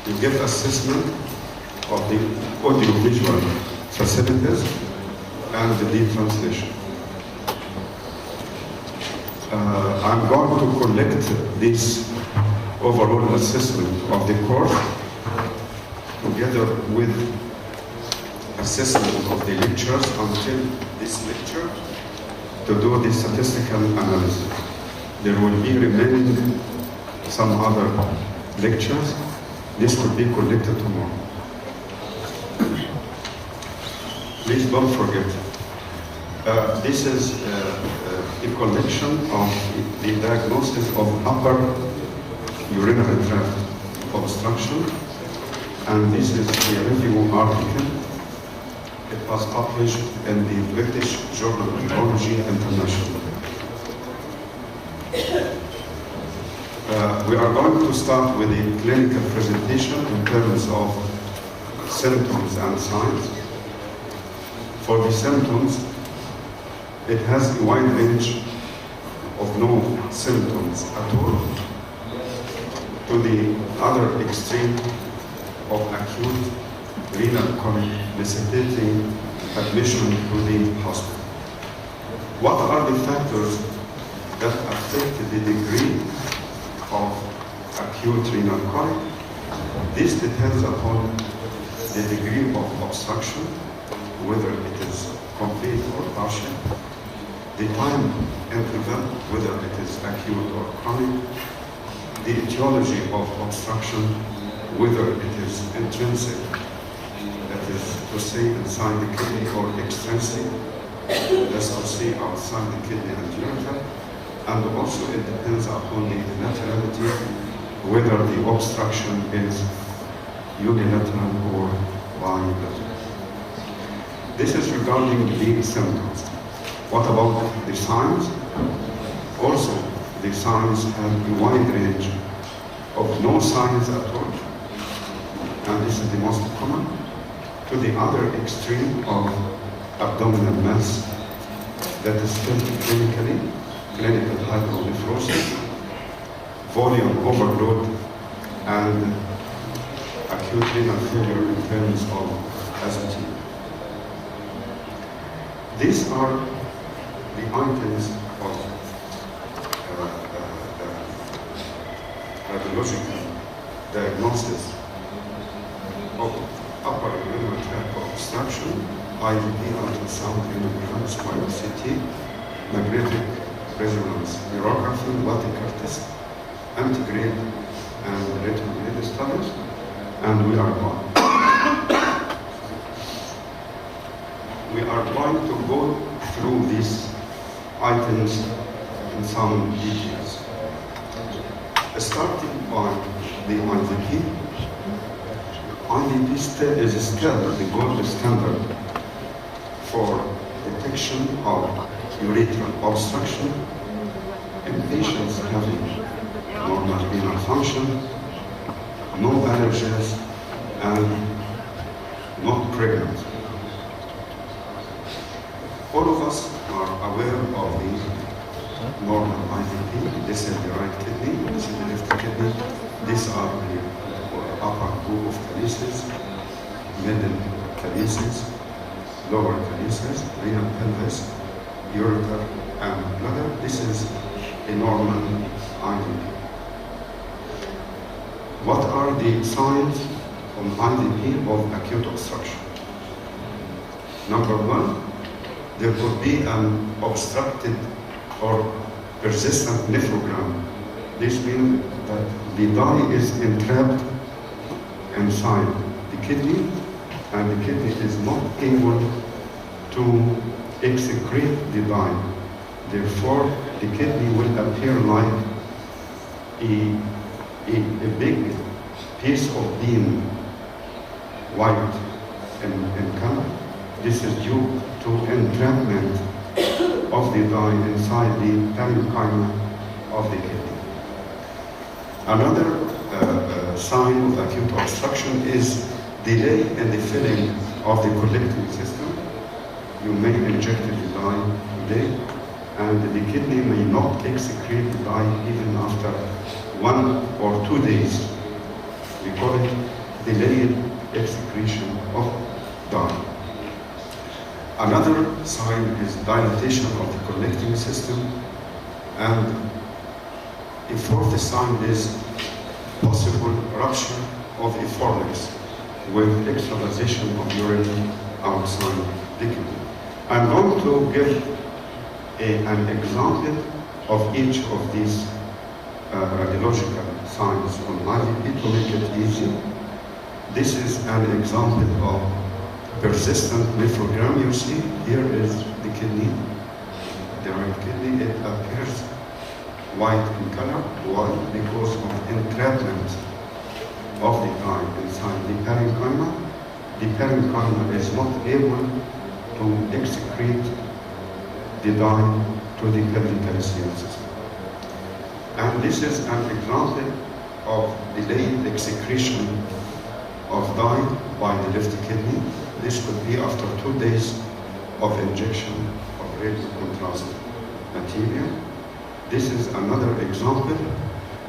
You get assessment of the audiovisual facilities and the translation. I'm going to collect this overall assessment of the course together with assessment of the lectures until this lecture to do the statistical analysis. There will be remaining some other lectures. This could be collected tomorrow. Please don't forget. This is a collection of the diagnosis of upper urinary tract obstruction, and this is a review article. It was published in the British Journal of Urology International. We are going to start with a clinical presentation in terms of symptoms and signs. For the symptoms, it has a wide range of no symptoms at all, to the other extreme of acute renal colic necessitating admission to the hospital. What are the factors that affect the degree of acute renal colic? This depends upon the degree of obstruction, whether it is complete or partial, the time interval, whether it is acute or chronic, the etiology of obstruction, whether it is intrinsic, that is to say inside the kidney, or extrinsic, that's to say outside the kidney and ureter, and also it depends upon the laterality, whether the obstruction is unilateral or bilateral. This is regarding the symptoms. What about the signs? Also, the signs have a wide range of no signs at all, and this is the most common, to the other extreme of abdominal mass that is felt clinically, clinical hydronephrosis, volume overload, and acute renal failure in terms of azotemia. These are the items of radiological diagnosis of upper urinary tract obstruction, IVP, ultrasound, radiograph, spinal CT, magnetic resonance urography, Wattiker test, antegrade, and retrograde studies, and we are going to go through these items in some details. Starting by the IVP. IVP is still the gold standard for detection of urethral obstruction in patients having normal renal function, no allergies, and not pregnant. All of us are aware of the normal IVP. This is the right kidney, this is the left kidney. These are the upper group of calyces, middle calyces, lower calyces, renal pelvis, ureter, and bladder. This is a normal IVP. What are the signs on IVP of acute obstruction? Number one, there could be an obstructed or persistent nephrogram. This means that the dye is entrapped inside the kidney, and the kidney is not able to excrete the dye. Therefore, the kidney will appear like a big piece of bean, white in color. This is due to entrapment of the dye inside the parenchyma of the kidney. Another sign of acute obstruction is delay in the filling of the collecting system. You may inject the dye today, and the kidney may not excrete the dye even after 1 or 2 days. We call it delayed excretion of dye. Another sign is dilatation of the collecting system, and a fourth sign is possible rupture of the fornix with extravasation of urine outside the kidney. I'm going to give an example of each of these radiological signs on IVP to make it easy. This is an example of persistent nephrogram. You see, here is the kidney, the right kidney. It appears white in color. Why? Because of entrapment of the dye inside the parenchyma. The parenchyma is not able to excrete the dye to the pelvic calcium system. And this is an example of delayed excretion of dye by the left kidney. This could be after 2 days of injection of radio contrast material. This is another example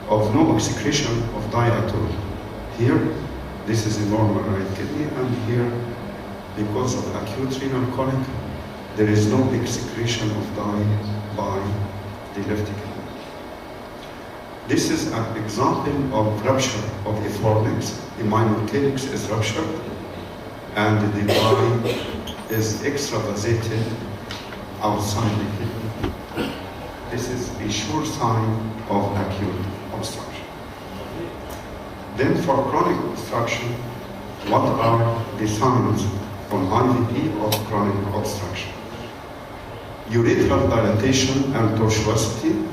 of no excretion of dye at all. Here, this is a normal right kidney, and here, because of acute renal colic, there is no excretion of dye by the left kidney. This is an example of rupture of a fornix. The minor calyx is ruptured, and the dye is extravasated outside the kidney. This is a sure sign of acute obstruction. Then for chronic obstruction, what are the signs on IVP of chronic obstruction? Urethral dilatation and tortuosity.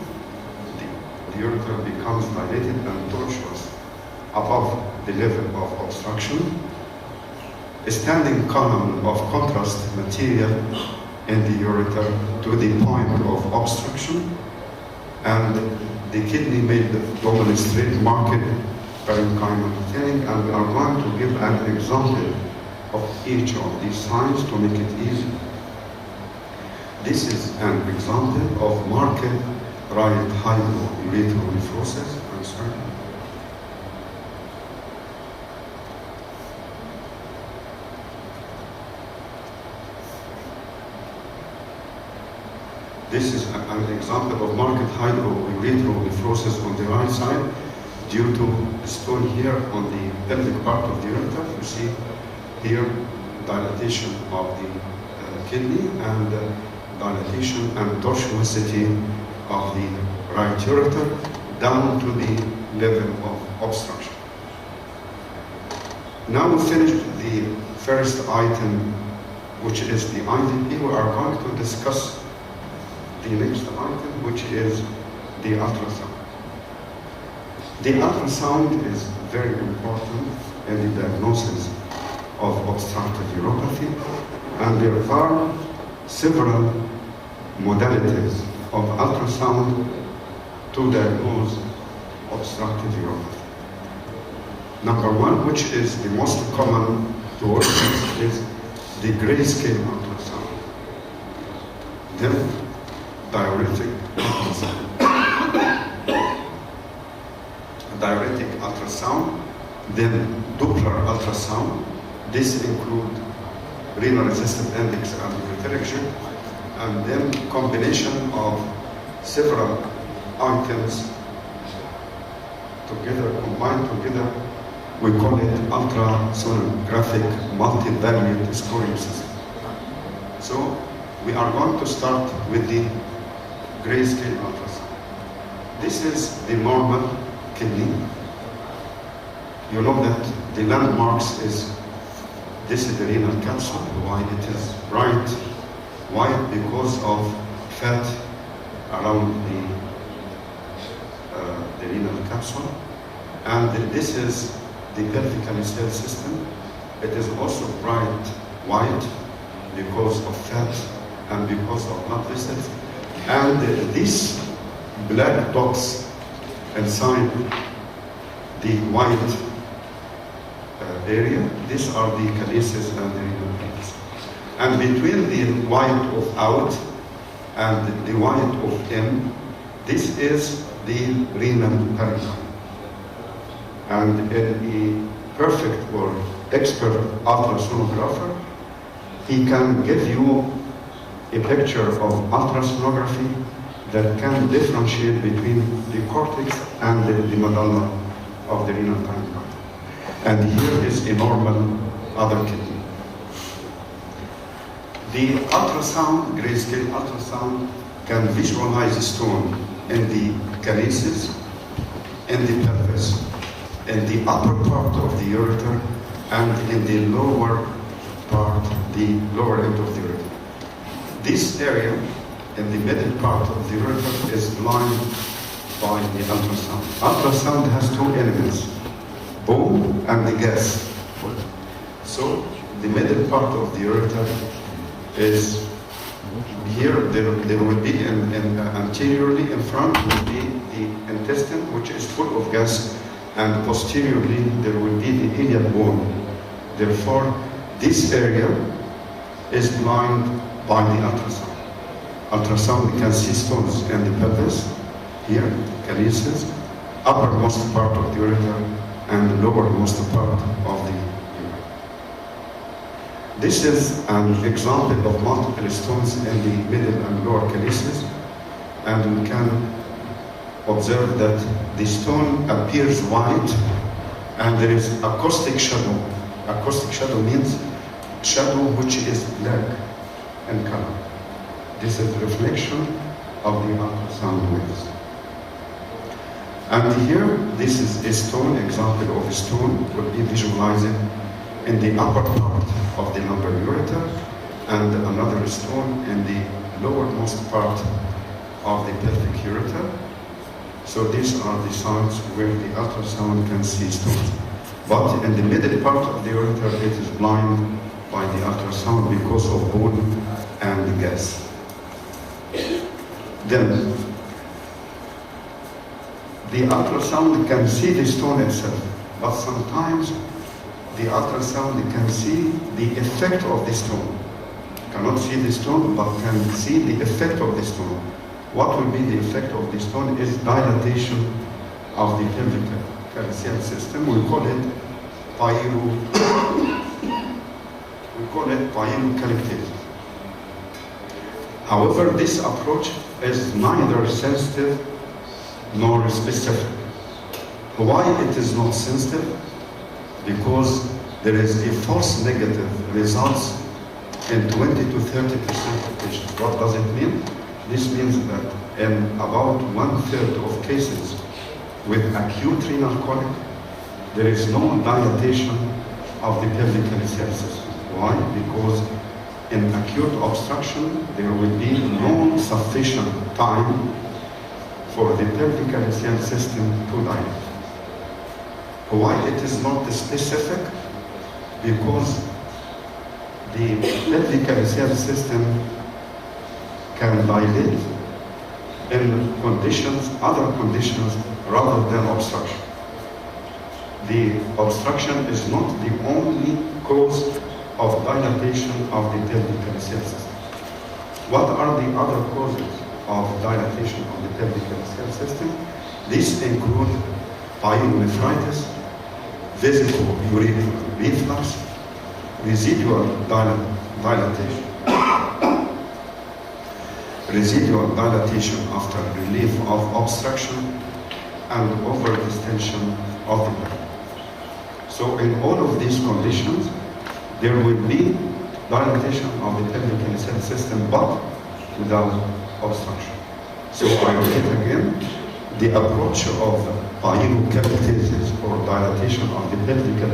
The urethra becomes dilated and tortuous above the level of obstruction. A standing column of contrast material in the ureter to the point of obstruction, and the kidney may demonstrate marked parenchymal thinning, and we are going to give an example of each of these signs to make it easy. This is an example of marked right hydrourethral nephrosis. I'm sorry. This is an example of marked hydrourethral nephrosis on the right side due to a stone here on the pelvic part of the ureter. You see here dilatation of the kidney and dilatation and tortuosity of the right ureter down to the level of obstruction. Now we finished the first item, which is the IVP. We are going to discuss the next item, which is the ultrasound. The ultrasound is very important in the diagnosis of obstructive uropathy, and there are several modalities of ultrasound to diagnose obstructive uropathy. Number one, which is the most common to work with, is the grayscale ultrasound. Then diuretic ultrasound. Diuretic ultrasound, then Doppler ultrasound. This includes renal resistant index and ureterectomy, and then combination of several items together, combined together, we call it ultrasonographic multi-value scoring system. So we are going to start with the grayscale ultrasound. This is the normal kidney. You know that the landmarks is, this is the renal capsule. Why it is bright white? Because of fat around the renal capsule. And this is the pelvic cell system. It is also bright white because of fat and because of blood vessels. And these black dots inside the white area, these are the calyces and the renal veins. And between the white of out and the white of in, this is the renal parenchyma. And in perfect or expert ultrasonographer, he can give you a picture of ultrasonography that can differentiate between the cortex and the medulla of the renal parenchyma. And here is a normal other kidney. The ultrasound, grayscale ultrasound, can visualize a stone in the calyces, in the pelvis, in the upper part of the ureter, and in the lower part, the lower end of the ureter. This area, in the middle part of the ureter, is lined by the ultrasound. Ultrasound has two elements, bone and the gas. So the middle part of the ureter is here. There will be anteriorly in front will be the intestine, which is full of gas, and posteriorly there will be the iliac bone. Therefore, this area is lined by the ultrasound. Ultrasound can see stones in the pelvis, here, calyces, uppermost part of the ureter, and the lowermost part of the ureter. This is an example of multiple stones in the middle and lower calyces, and we can observe that the stone appears white, and there is acoustic shadow. Acoustic shadow means shadow which is black in color. This is reflection of the ultrasound waves. And here, this is a stone, example of a stone, will be visualizing in the upper part of the lumbar ureter, and another stone in the lowermost part of the pelvic ureter. So these are the sites where the ultrasound can see stones. But in the middle part of the ureter, it is blind by the ultrasound because of bone and the gas. Then, the ultrasound can see the stone itself, but sometimes the ultrasound can see the effect of the stone. Cannot see the stone, but can see the effect of the stone. What will be the effect of the stone is dilatation of the pelvic calyceal system. We call it pyelocalyctasis. However, this approach is neither sensitive nor specific. Why it is not sensitive? Because there is a false negative results in 20 to 30% of patients. What does it mean? This means that in about 1/3 of cases with acute renal colic, there is no dilatation of the pelvic calyceal system. Why? Because in acute obstruction, there will be no sufficient time for the pelvic calyceal system to dilate. Why it is not specific? Because the pelvic calyceal system can dilate in conditions, other conditions, rather than obstruction. The obstruction is not the only cause of dilatation of the pelvic calyceal system. What are the other causes of dilatation of the pelvic calyceal system? These include pyelonephritis, vesico-urethral reflux, residual dilatation, residual dilatation after relief of obstruction, and overdistension of the pelvis. So in all of these conditions, there will be dilatation of the pelvic calyceal system, but without obstruction. So I repeat again, the approach of pyelocalyctasis or dilatation of the pelvic calyceal